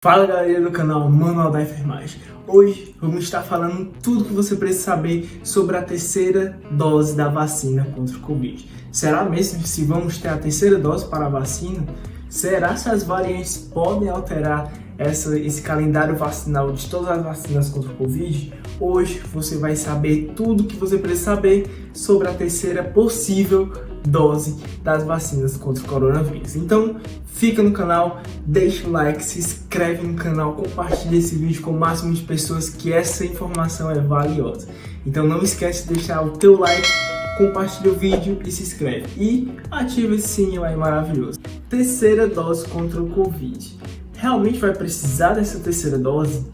Fala galera do canal Manual da Enfermagem. Hoje vamos estar falando tudo que você precisa saber sobre a terceira dose da vacina contra o Covid. Será mesmo se vamos ter a terceira dose para a vacina? Será se as variantes podem alterar esse calendário vacinal de todas as vacinas contra o Covid? Hoje você vai saber tudo que você precisa saber sobre a terceira possível dose das vacinas contra o coronavírus. Então fica no canal, deixa o like, se inscreve no canal, compartilha esse vídeo com o máximo de pessoas, que essa informação é valiosa. Então não esquece de deixar o teu like, compartilha o vídeo e se inscreve. E ativa esse sininho aí maravilhoso. Terceira dose contra o Covid. Realmente vai precisar dessa terceira dose?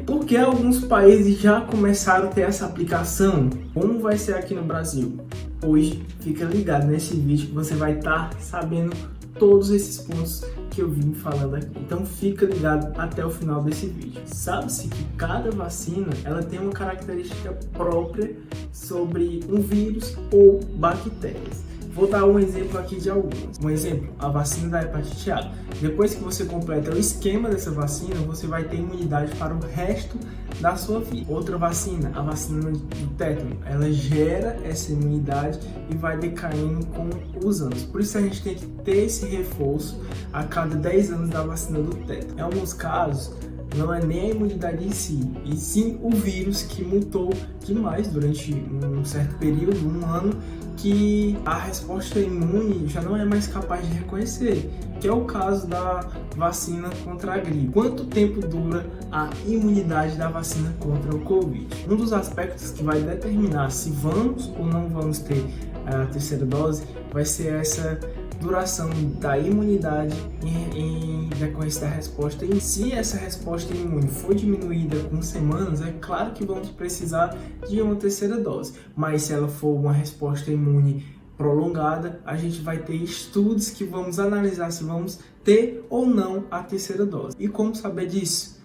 Porque alguns países já começaram a ter essa aplicação. Como vai ser aqui no Brasil? Hoje, fica ligado nesse vídeo que você vai estar sabendo todos esses pontos que eu vim falando aqui. Então fica ligado até o final desse vídeo. Sabe-se que cada vacina ela tem uma característica própria sobre um vírus ou bactérias. Vou dar um exemplo aqui de algumas. Um exemplo, a vacina da hepatite A. Depois que você completa o esquema dessa vacina, você vai ter imunidade para o resto da sua vida. Outra vacina, a vacina do tétano, ela gera essa imunidade e vai decaindo com os anos. Por isso a gente tem que ter esse reforço a cada 10 anos da vacina do tétano. Em alguns casos, não é nem a imunidade em si, e sim o vírus que mutou demais durante um certo período, um ano, que a resposta imune já não é mais capaz de reconhecer, que é o caso da vacina contra a gripe. Quanto tempo dura a imunidade da vacina contra o Covid? Um dos aspectos que vai determinar se vamos ou não vamos ter a terceira dose vai ser essa duração da imunidade em decorrência da resposta. E se essa resposta imune for diminuída com semanas, é claro que vamos precisar de uma terceira dose. Mas se ela for uma resposta imune prolongada, a gente vai ter estudos que vamos analisar se vamos ter ou não a terceira dose. E como saber disso?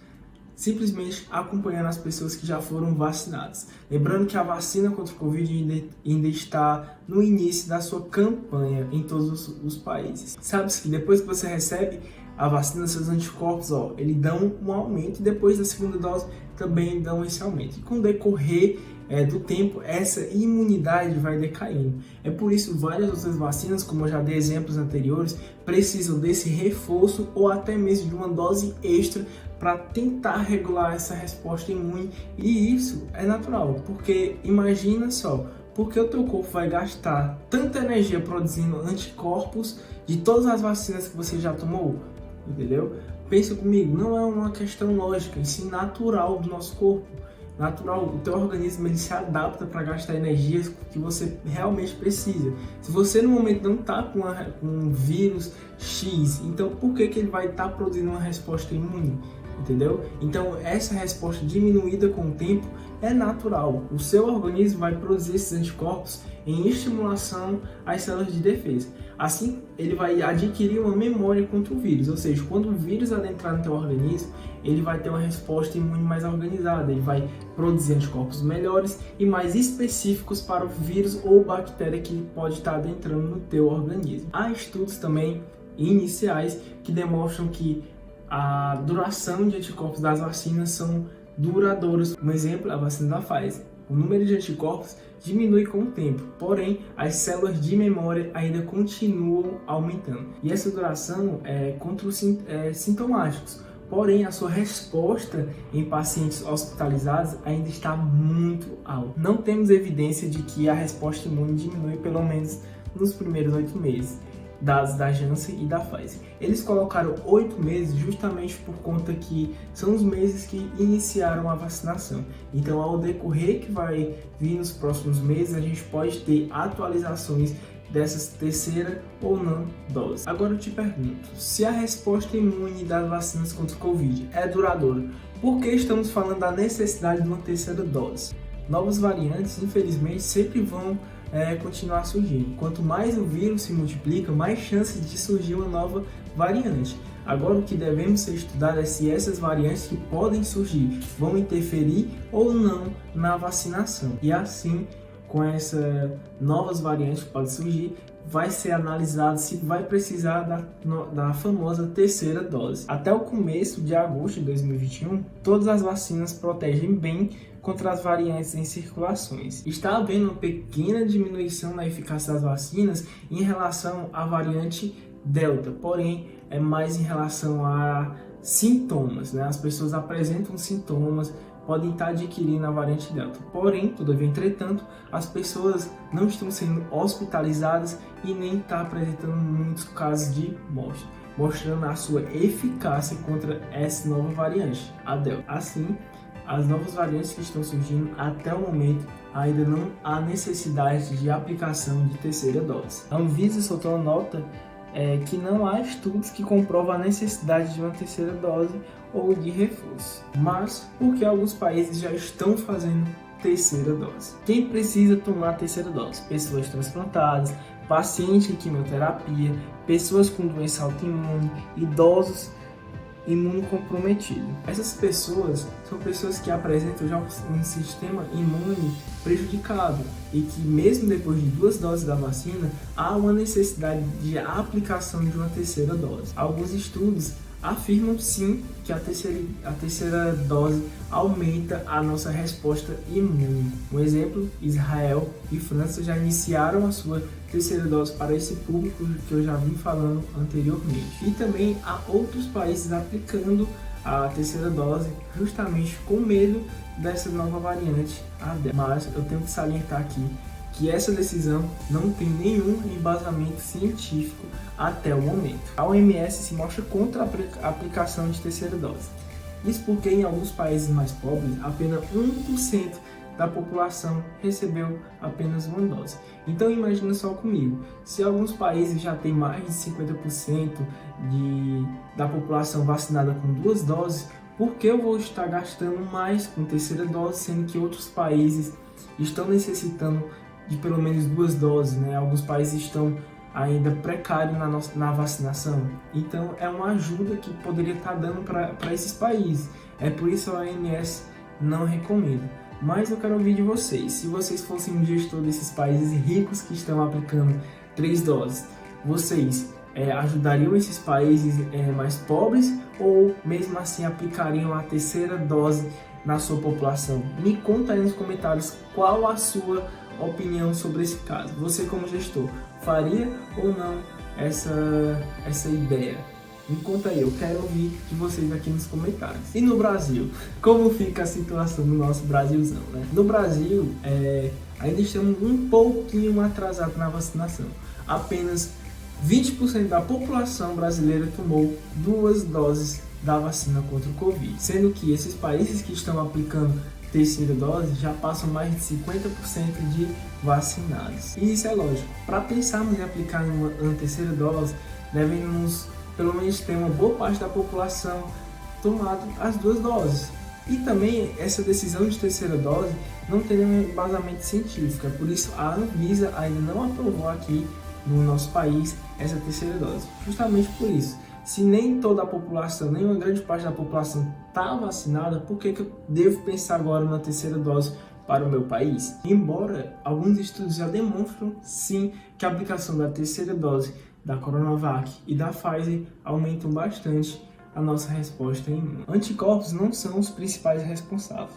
Simplesmente acompanhando as pessoas que já foram vacinadas. Lembrando que a vacina contra o Covid ainda está no início da sua campanha em todos os países. Sabe-se que depois que você recebe a vacina, seus anticorpos, eles dão um aumento, e depois da segunda dose também dão esse aumento. E com o decorrer do tempo, essa imunidade vai decaindo. É por isso várias outras vacinas, como eu já dei exemplos anteriores, precisam desse reforço ou até mesmo de uma dose extra para tentar regular essa resposta imune. E isso é natural, porque imagina só, porque o teu corpo vai gastar tanta energia produzindo anticorpos de todas as vacinas que você já tomou, entendeu? Pensa comigo, não é uma questão lógica, e sim natural do nosso corpo. Natural, o teu organismo ele se adapta para gastar energias que você realmente precisa. Se você no momento não está com um vírus X, então por que ele vai estar produzindo uma resposta imune? Entendeu? Então essa resposta diminuída com o tempo é natural. O seu organismo vai produzir esses anticorpos em estimulação às células de defesa. Assim, ele vai adquirir uma memória contra o vírus, ou seja, quando o vírus adentrar no teu organismo, ele vai ter uma resposta imune mais organizada, ele vai produzir anticorpos melhores e mais específicos para o vírus ou bactéria que pode estar adentrando no teu organismo. Há estudos também iniciais que demonstram que a duração de anticorpos das vacinas são duradouras. Um exemplo, a vacina da Pfizer. O número de anticorpos diminui com o tempo, porém as células de memória ainda continuam aumentando. E essa duração é contra os sintomáticos. Porém, a sua resposta em pacientes hospitalizados ainda está muito alta. Não temos evidência de que a resposta imune diminui pelo menos nos primeiros 8 meses. Dados da Janssen e da Pfizer. Eles colocaram 8 meses justamente por conta que são os meses que iniciaram a vacinação. Então, ao decorrer que vai vir nos próximos meses, a gente pode ter atualizações dessa terceira ou não dose. Agora eu te pergunto, se a resposta imune das vacinas contra o Covid é duradoura, por que estamos falando da necessidade de uma terceira dose? Novas variantes, infelizmente, sempre vão continuar surgindo. Quanto mais o vírus se multiplica, mais chances de surgir uma nova variante. Agora o que devemos ser estudado é se essas variantes que podem surgir vão interferir ou não na vacinação. E assim, com essas novas variantes que podem surgir, vai ser analisado se vai precisar da famosa terceira dose. Até o começo de agosto de 2021, todas as vacinas protegem bem contra as variantes em circulações. Está havendo uma pequena diminuição na eficácia das vacinas em relação à variante Delta, porém é mais em relação a sintomas, né? As pessoas apresentam sintomas, podem estar adquirindo a variante Delta. Porém, todavia, entretanto, as pessoas não estão sendo hospitalizadas e nem estão apresentando muitos casos de morte, mostrando a sua eficácia contra essa nova variante, a Delta. Assim, as novas variantes que estão surgindo, até o momento, ainda não há necessidade de aplicação de terceira dose. A Anvisa soltou uma nota que não há estudos que comprovam a necessidade de uma terceira dose ou de reforço, mas porque alguns países já estão fazendo terceira dose. Quem precisa tomar a terceira dose? Pessoas transplantadas, pacientes em quimioterapia, pessoas com doença autoimune, idosos imunocomprometido. Essas pessoas são pessoas que apresentam já um sistema imune prejudicado e que mesmo depois de 2 doses da vacina, há uma necessidade de aplicação de uma terceira dose. Alguns estudos afirmam sim que a terceira dose aumenta a nossa resposta imune. Um exemplo, Israel e França já iniciaram a sua terceira dose para esse público que eu já vim falando anteriormente. E também há outros países aplicando a terceira dose justamente com medo dessa nova variante, a Delta. Mas eu tenho que salientar aqui que essa decisão não tem nenhum embasamento científico até o momento. A OMS se mostra contra a aplicação de terceira dose. Isso porque em alguns países mais pobres, apenas 1% da população recebeu apenas uma dose. Então imagina só comigo, se alguns países já têm mais de 50% da população vacinada com 2 doses, por que eu vou estar gastando mais com terceira dose, sendo que outros países estão necessitando de pelo menos 2 doses, né? Alguns países estão ainda precários na vacinação. Então é uma ajuda que poderia estar dando para esses países. É por isso a OMS não recomenda. Mas eu quero ouvir de vocês. Se vocês fossem um gestor desses países ricos que estão aplicando 3 doses, vocês ajudariam esses países mais pobres ou mesmo assim aplicariam a terceira dose na sua população? Me conta aí nos comentários qual a sua opinião sobre esse caso. Você como gestor, faria ou não essa ideia? Me conta aí, eu quero ouvir de vocês aqui nos comentários. E no Brasil, como fica a situação no nosso Brasilzão, né? No Brasil, ainda estamos um pouquinho atrasados na vacinação. Apenas 20% da população brasileira tomou 2 doses da vacina contra o Covid, sendo que esses países que estão aplicando terceira dose já passam mais de 50% de vacinados. E isso é lógico, para pensarmos em aplicar uma terceira dose, devemos pelo menos ter uma boa parte da população tomado as 2 doses. E também essa decisão de terceira dose não tem nenhum embasamento científico, por isso a Anvisa ainda não aprovou aqui no nosso país essa terceira dose. Justamente por isso, se nem toda a população, nem uma grande parte da população está vacinada, por que eu devo pensar agora na terceira dose para o meu país? Embora alguns estudos já demonstram sim que a aplicação da terceira dose da Coronavac e da Pfizer aumentam bastante a nossa resposta imune. Anticorpos não são os principais responsáveis.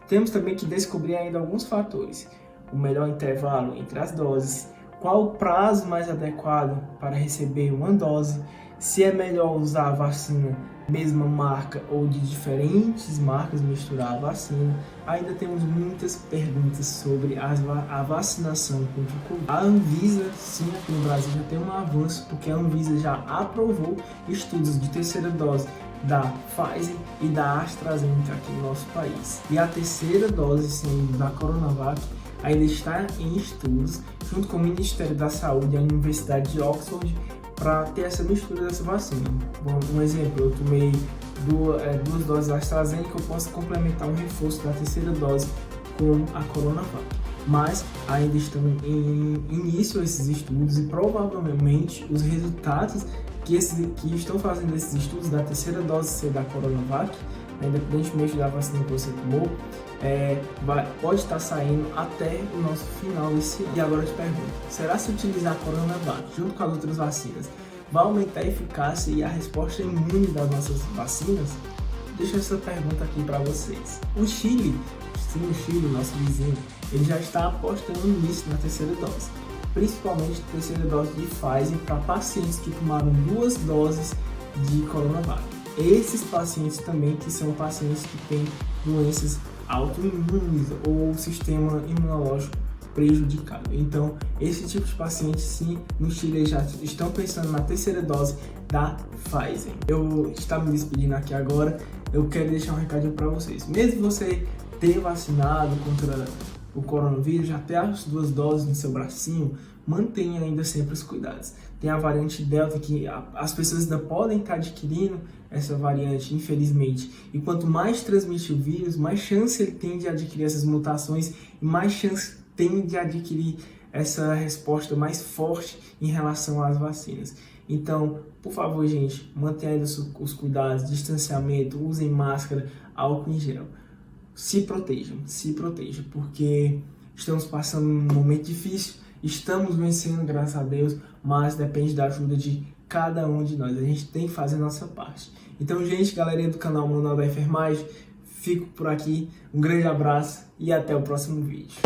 Temos também que descobrir ainda alguns fatores: o melhor intervalo entre as doses, qual o prazo mais adequado para receber uma dose, se é melhor usar a vacina mesma marca ou de diferentes marcas misturar a vacina. Ainda temos muitas perguntas sobre a vacinação contra o Covid. A Anvisa, sim, aqui no Brasil já tem um avanço, porque a Anvisa já aprovou estudos de terceira dose da Pfizer e da AstraZeneca aqui no nosso país. E a terceira dose, sim, da Coronavac ainda está em estudos, junto com o Ministério da Saúde e a Universidade de Oxford, para ter essa mistura dessa vacina. Bom, um exemplo, eu tomei 2 doses da AstraZeneca, eu posso complementar um reforço da terceira dose com a Coronavac. Mas ainda estão em início esses estudos e provavelmente os resultados que estão fazendo esses estudos da terceira dose ser da Coronavac né, independentemente da vacina que você tomou, pode estar saindo até o nosso final desse ano. E agora eu te pergunto, será se utilizar a Coronavac junto com as outras vacinas vai aumentar a eficácia e a resposta imune das nossas vacinas? Deixa essa pergunta aqui para vocês. O Chile, nosso vizinho, ele já está apostando nisso na terceira dose, principalmente a terceira dose de Pfizer para pacientes que tomaram 2 doses de Coronavac. Esses pacientes também que são pacientes que têm doenças autoimunes ou sistema imunológico prejudicado. Então, esse tipo de pacientes, sim, no Chile já estão pensando na terceira dose da Pfizer. Eu estou me despedindo aqui agora, eu quero deixar um recadinho para vocês. Mesmo você ter vacinado contra o coronavírus, já ter as 2 doses no seu bracinho, mantenha ainda sempre os cuidados. Tem a variante Delta que as pessoas ainda podem estar adquirindo essa variante, infelizmente. E quanto mais transmite o vírus, mais chance ele tem de adquirir essas mutações e mais chance tem de adquirir essa resposta mais forte em relação às vacinas. Então, por favor, gente, mantenha ainda os cuidados, distanciamento, usem máscara, álcool em gel. Se protejam, porque estamos passando um momento difícil, estamos vencendo, graças a Deus, mas depende da ajuda de cada um de nós. A gente tem que fazer a nossa parte. Então, gente, galerinha do canal Manual da Enfermagem, fico por aqui. Um grande abraço e até o próximo vídeo.